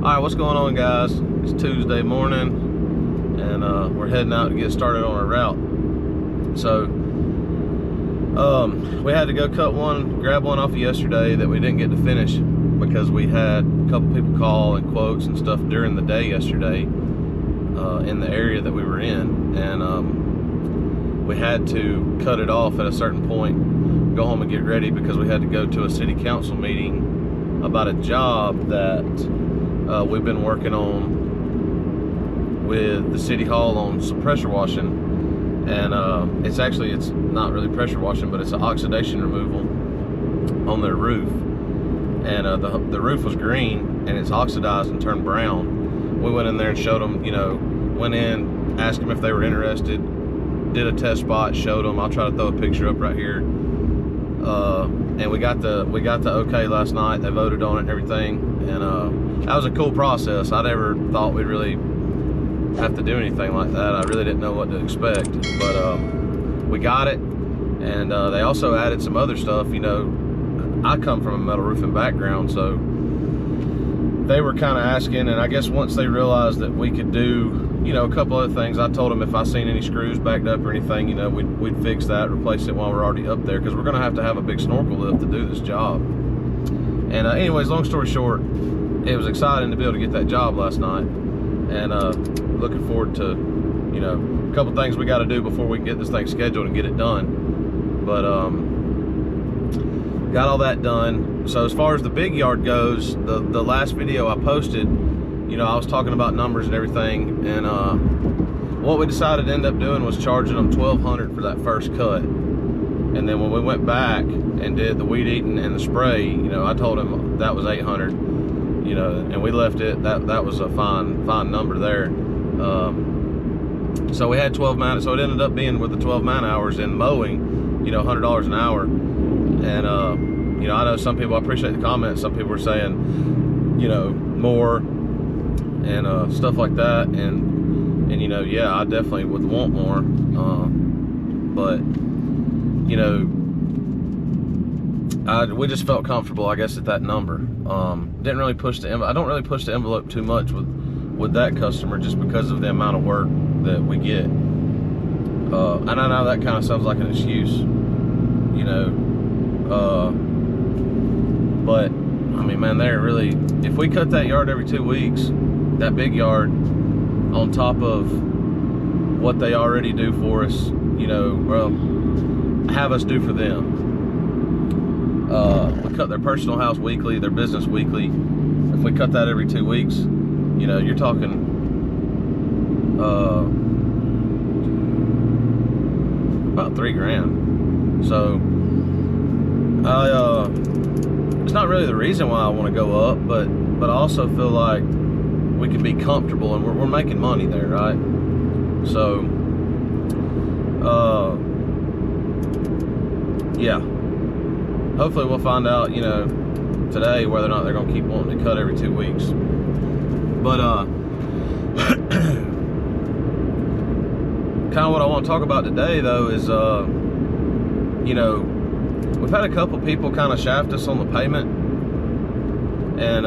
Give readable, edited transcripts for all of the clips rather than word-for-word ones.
Alright, what's going on, guys? It's Tuesday morning, and we're heading out to get started on our route. So, we had to go grab one off of yesterday that we didn't get to finish because we had a couple people call and quotes and stuff during the day yesterday in the area that we were in, and we had to cut it off at a certain point, go home and get ready because we had to go to a city council meeting about a job that we've been working on with the city hall on some pressure washing, and it's not really pressure washing, but it's an oxidation removal on their roof. And the roof was green and it's oxidized and turned brown. We went in there and showed them, went in, asked them if they were interested, did a test spot, showed them. I'll try to throw a picture up right here. And we got the okay last night. They voted on it and everything, and that was a cool process. I never thought we'd really have to do anything like that. I really didn't know what to expect, but we got it. And they also added some other stuff. I come from a metal roofing background, so they were kind of asking, and I guess once they realized that we could do a couple other things, I told them if I seen any screws backed up or anything, we'd fix that, replace it while we're already up there, because we're going to have a big snorkel lift to do this job. And anyways, long story short, it was exciting to be able to get that job last night, and looking forward to a couple things we got to do before we can get this thing scheduled and get it done. But got all that done. So as far as the big yard goes, the last video I posted, I was talking about numbers and everything, and what we decided to end up doing was charging them $1,200 for that first cut. And then when we went back and did the weed eating and the spray, I told them that was $800, and we left it. That was a fine number there. So we had 12 man, so it ended up being with the 12 man hours in mowing, $100 an hour. And I know some people, I appreciate the comments, some people were saying, more and stuff like that, and yeah, I definitely would want more, but we just felt comfortable, I guess, at that number. Didn't really push the I don't really push the envelope too much with that customer, just because of the amount of work that we get. And I know that kind of sounds like an excuse, but I mean, man, they're really, if we cut that yard every 2 weeks, that big yard, on top of what they already do for us, well, have us do for them. We cut their personal house weekly, their business weekly. If we cut that every 2 weeks, you're talking about $3,000. So it's not really the reason why I want to go up, but I also feel like we can be comfortable, and we're making money there, right? So yeah, hopefully we'll find out today whether or not they're gonna keep wanting to cut every 2 weeks. But kind of what I want to talk about today, though, is we've had a couple people kind of shaft us on the payment, and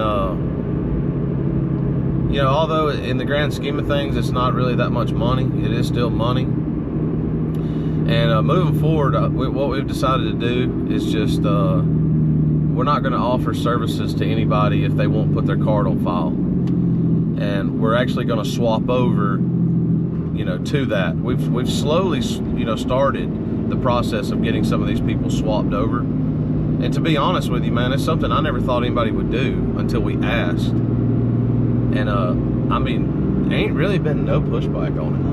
although in the grand scheme of things it's not really that much money, it is still money. And moving forward, what we've decided to do is just we're not going to offer services to anybody if they won't put their card on file, and we're actually going to swap over to that. We've slowly started the process of getting some of these people swapped over, and to be honest with you, man, it's something I never thought anybody would do until we asked. And I mean, there ain't really been no pushback on it.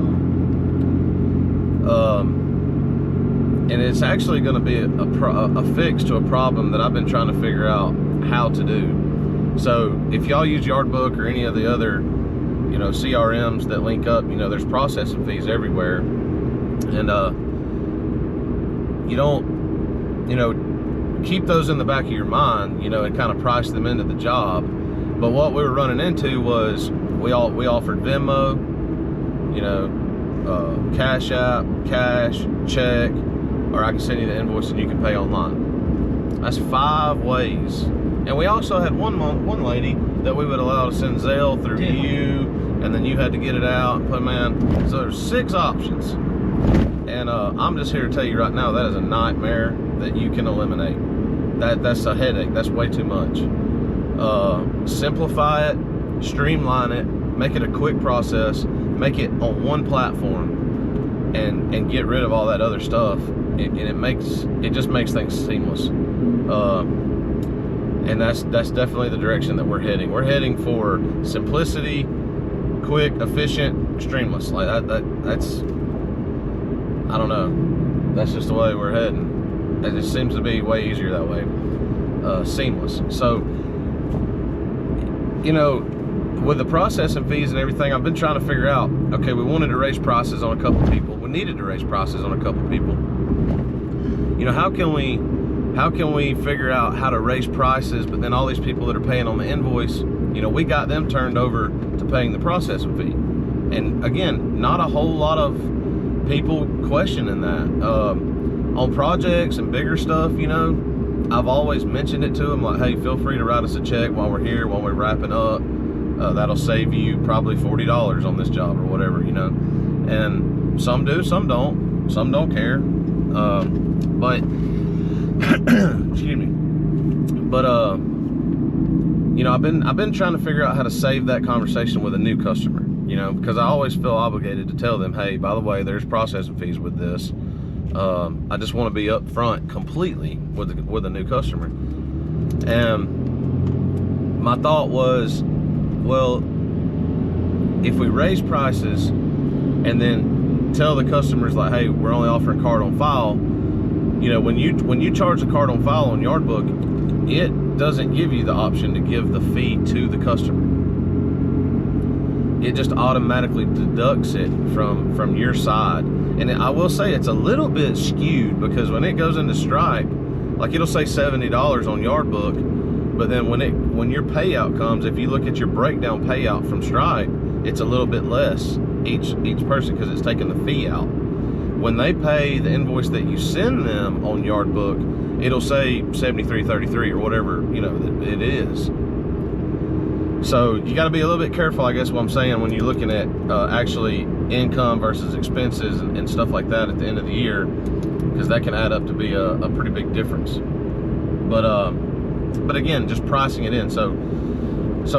And it's actually going to be a fix to a problem that I've been trying to figure out how to do. So if y'all use Yardbook or any of the other CRMs that link up, there's processing fees everywhere, and you don't keep those in the back of your mind, and kind of price them into the job. But what we were running into was we offered Venmo, Cash App, cash, check, or I can send you the invoice and you can pay online. That's 5 ways. And we also had one lady that we would allow to send Zelle through you, and then you had to get it out and put them in. So there's 6 options. And I'm just here to tell you right now, that is a nightmare that you can eliminate. That's a headache. That's way too much. Simplify it, streamline it, make it a quick process, make it on one platform, and get rid of all that other stuff. And it just makes things seamless. And that's definitely the direction that we're heading. We're heading for simplicity, quick, efficient, streamless. Like that's I don't know. That's just the way we're heading. It just seems to be way easier that way. Seamless. So, you know, with the processing fees and everything, I've been trying to figure out, okay, we wanted to raise prices on a couple people. We needed to raise prices on a couple people. You know, how can we figure out how to raise prices, but then all these people that are paying on the invoice, you know, we got them turned over to paying the processing fee. And again, not a whole lot of people questioning that. On projects and bigger stuff, you know, I've always mentioned it to them, like, hey, feel free to write us a check while we're here, while we're wrapping up. That'll save you probably $40 on this job or whatever, you know. And some do, some don't. Some don't care. But excuse me. But you know, I've been trying to figure out how to save that conversation with a new customer, you know, because I always feel obligated to tell them, hey, by the way, there's processing fees with this. I just want to be up front completely with a new customer. And my thought was, well, if we raise prices and then tell the customers, like, hey, we're only offering card on file, you know, when you charge the card on file on Yardbook, it doesn't give you the option to give the fee to the customer. It just automatically deducts it from your side. And I will say it's a little bit skewed, because when it goes into Stripe, like, it'll say $70 on Yardbook, but then when your payout comes, if you look at your breakdown payout from Stripe, it's a little bit less each person, because it's taking the fee out. When they pay the invoice that you send them on Yardbook, it'll say $73.33 or whatever, you know, it is. So you got to be a little bit careful, I guess, what I'm saying, when you're looking at actually income versus expenses and stuff like that at the end of the year, because that can add up to be a pretty big difference. But again, just pricing it in. So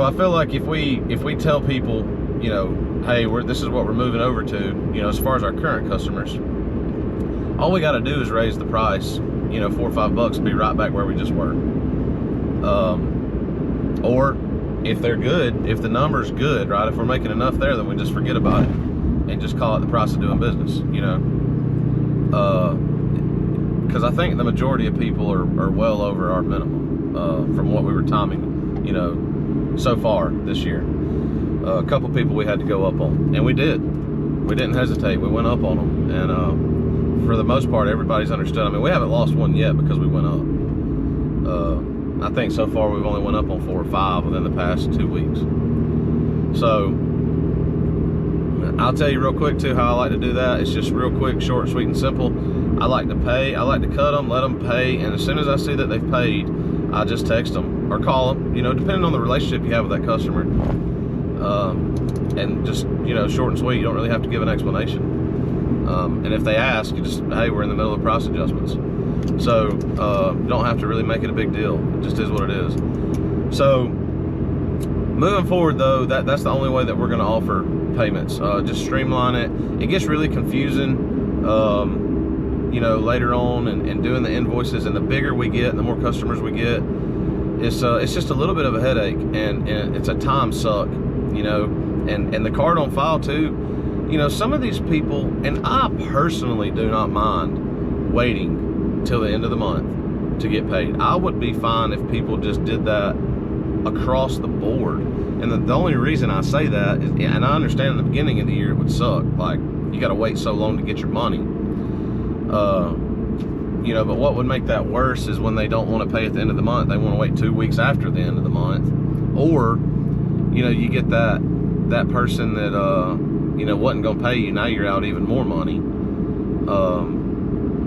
I feel like if we tell people, you know, hey, this is what we're moving over to, you know, as far as our current customers, all we got to do is raise the price, you know, $4 or $5, and be right back where we just were. Or if they're good, if the number's good, right, if we're making enough there, then we just forget about it and just call it the price of doing business, you know. Because I think the majority of people are well over our minimum from what we were timing, you know, so far this year. A couple people we had to go up on, and we did. We didn't hesitate. We went up on them, and for the most part, everybody's understood. I mean, we haven't lost one yet because we went up. I think so far we've only went up on 4 or 5 within the past 2 weeks. So I'll tell you real quick too how I like to do that. It's just real quick, short, sweet, and simple. I like to pay. I like to cut them, let them pay, and as soon as I see that they've paid, I just text them or call them, you know, depending on the relationship you have with that customer. And just, you know, short and sweet. You don't really have to give an explanation. And if they ask, you just, hey, we're in the middle of price adjustments. So you don't have to really make it a big deal. It just is what it is. So moving forward, though, that's the only way that we're going to offer payments. Just streamline it. It gets really confusing, you know, later on, and doing the invoices. And the bigger we get, and the more customers we get, it's just a little bit of a headache, and it's a time suck, you know. And the card on file too, you know, some of these people, and I personally do not mind waiting till the end of the month to get paid. I would be fine if people just did that across the board. And the only reason I say that is, and I understand in the beginning of the year it would suck, like, you got to wait so long to get your money, you know. But what would make that worse is when they don't want to pay at the end of the month. They want to wait 2 weeks after the end of the month, or, you know, you get that person that you know, wasn't gonna pay you. Now you're out even more money,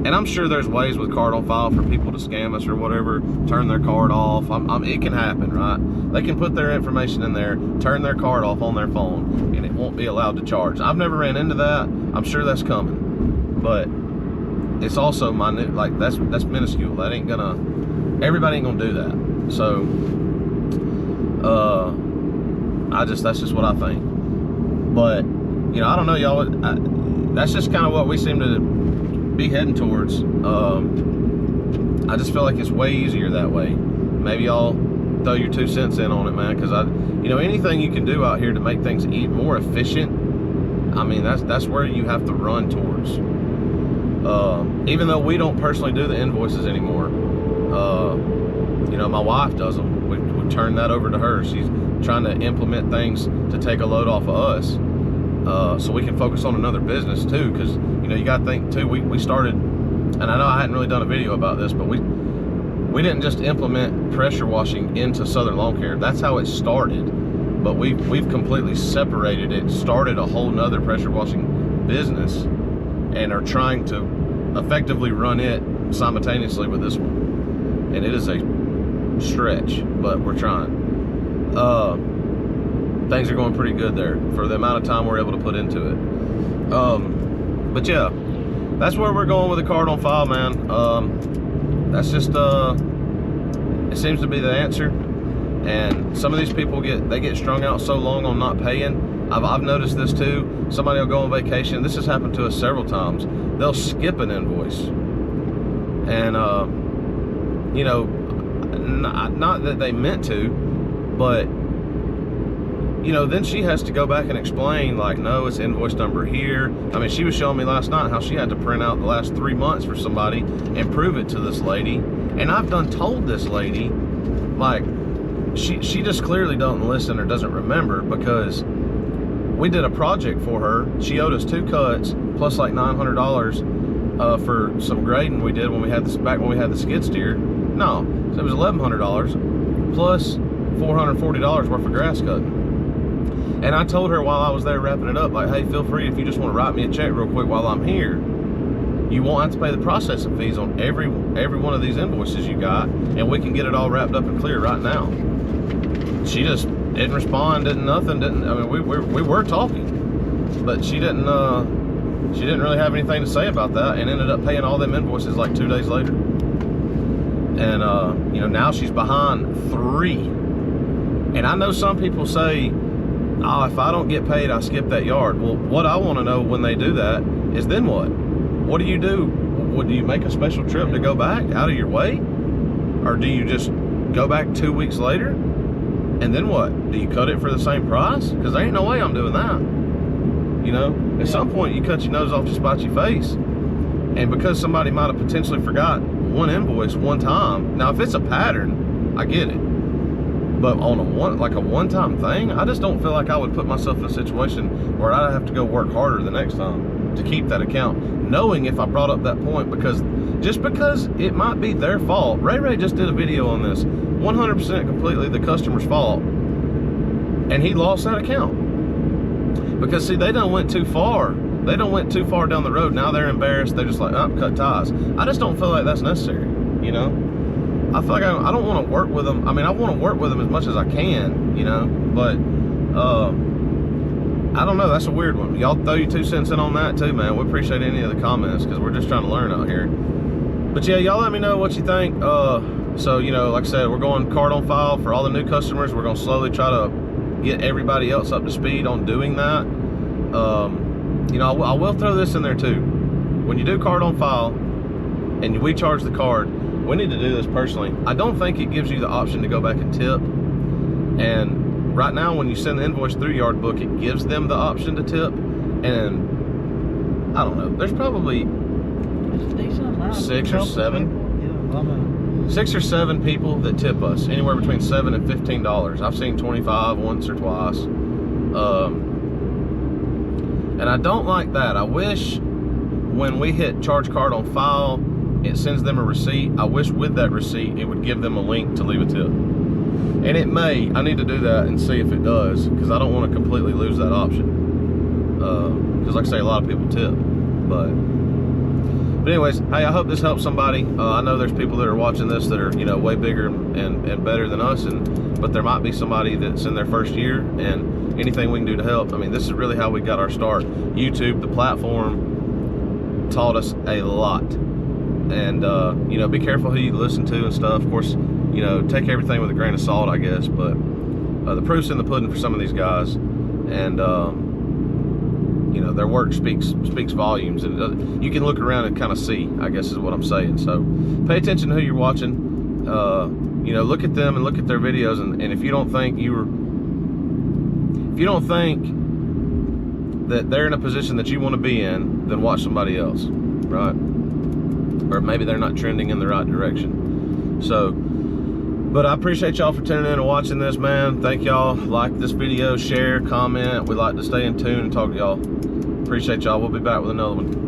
And I'm sure there's ways with card on file for people to scam us or whatever, turn their card off. It can happen, right? They can put their information in there, turn their card off on their phone, and it won't be allowed to charge. I've never ran into that. I'm sure that's coming, but it's also minute. Like that's minuscule. That ain't gonna. Everybody ain't gonna do that. So, that's just what I think. But you know, I don't know, y'all. That's just kind of what we seem to be heading towards. I just feel like it's way easier that way. Maybe y'all throw your 2 cents in on it, man, because you know, anything you can do out here to make things more efficient, I mean, that's where you have to run towards. Even though we don't personally do the invoices anymore, you know, my wife does them. We turn that over to her. She's trying to implement things to take a load off of us, so we can focus on another business too. Because you know, you got to think too. We started, and I know I hadn't really done a video about this, but we didn't just implement pressure washing into Southern Lawn Care. That's how it started, but we've completely separated it, started a whole nother pressure washing business, and are trying to effectively run it simultaneously with this one. And it is a stretch, but we're trying. Things are going pretty good there for the amount of time we're able to put into it. But yeah, that's where we're going with the card on file, man. That's just it seems to be the answer. And some of these people get strung out so long on not paying. I've noticed this too. Somebody will go on vacation. This has happened to us several times. They'll skip an invoice, and you know, not that they meant to, but you know, then she has to go back and explain, like, no, it's invoice number here. I mean, she was showing me last night how she had to print out the last 3 months for somebody and prove it to this lady. And I've done told this lady, like, she just clearly doesn't listen or doesn't remember, because we did a project for her. She owed us 2 cuts plus like $900 for some grading we did when we had this back when we had the skid steer. No, so it was $1,100 plus $440 worth of grass cutting. And I told her while I was there wrapping it up, like, hey, feel free if you just want to write me a check real quick while I'm here. You won't have to pay the processing fees on every one of these invoices you got, and we can get it all wrapped up and clear right now. She just didn't respond, nothing. I mean, we were talking, but she didn't really have anything to say about that, and ended up paying all them invoices like 2 days later. And you know, now she's behind 3. And I know some people say, oh, if I don't get paid, I skip that yard. Well, what I want to know when they do that is, then what? What do you do? Do you make a special trip to go back out of your way? Or do you just go back 2 weeks later? And then what? Do you cut it for the same price? Because there ain't no way I'm doing that. You know, at some point you cut your nose off to spite your face. And because somebody might have potentially forgot one invoice one time. Now, if it's a pattern, I get it. But on a one-time thing, I just don't feel like I would put myself in a situation where I'd have to go work harder the next time to keep that account, knowing if I brought up that point, because it might be their fault. Ray just did a video on this, 100% completely the customer's fault, and he lost that account because, see, they done went too far. They done went too far down the road. Now they're embarrassed. They're just like, oh, cut ties. I just don't feel like that's necessary, you know? I feel like I don't want to work with them. I mean, I want to work with them as much as I can, you know, but I don't know. That's a weird one. Y'all throw your 2 cents in on that too, man. We appreciate any of the comments, because we're just trying to learn out here. But yeah, y'all let me know what you think. So, you know, like I said, we're going card on file for all the new customers. We're going to slowly try to get everybody else up to speed on doing that. You know, I will throw this in there too. When you do card on file and we charge the card, we need to do this personally. I don't think it gives you the option to go back and tip. And right now, when you send the invoice through Yardbook, it gives them the option to tip. And I don't know, there's probably 6 or 7. 6 or 7 people that tip us, anywhere between $7 and $15. I've seen 25 once or twice. And I don't like that. I wish when we hit charge card on file, it sends them a receipt. I wish with that receipt, it would give them a link to leave a tip. And it may. I need to do that and see if it does, because I don't want to completely lose that option. Because like I say, a lot of people tip. But But anyways, hey, I hope this helps somebody. I know there's people that are watching this that are, you know, way bigger and better than us, but there might be somebody that's in their first year, and anything we can do to help. I mean, this is really how we got our start. YouTube, the platform, taught us a lot. And you know, be careful who you listen to and stuff. Of course, you know, take everything with a grain of salt, I guess, but the proof's in the pudding for some of these guys. And you know, their work speaks volumes, and you can look around and kind of see, I guess is what I'm saying. So pay attention to who you're watching. You know, look at them and look at their videos, and if you don't think that they're in a position that you want to be in, then watch somebody else, right? Or maybe they're not trending in the right direction. So, but I appreciate y'all for tuning in and watching this, man. Thank y'all. Like this video, share, comment. We like to stay in tune and talk to y'all. Appreciate y'all. We'll be back with another one.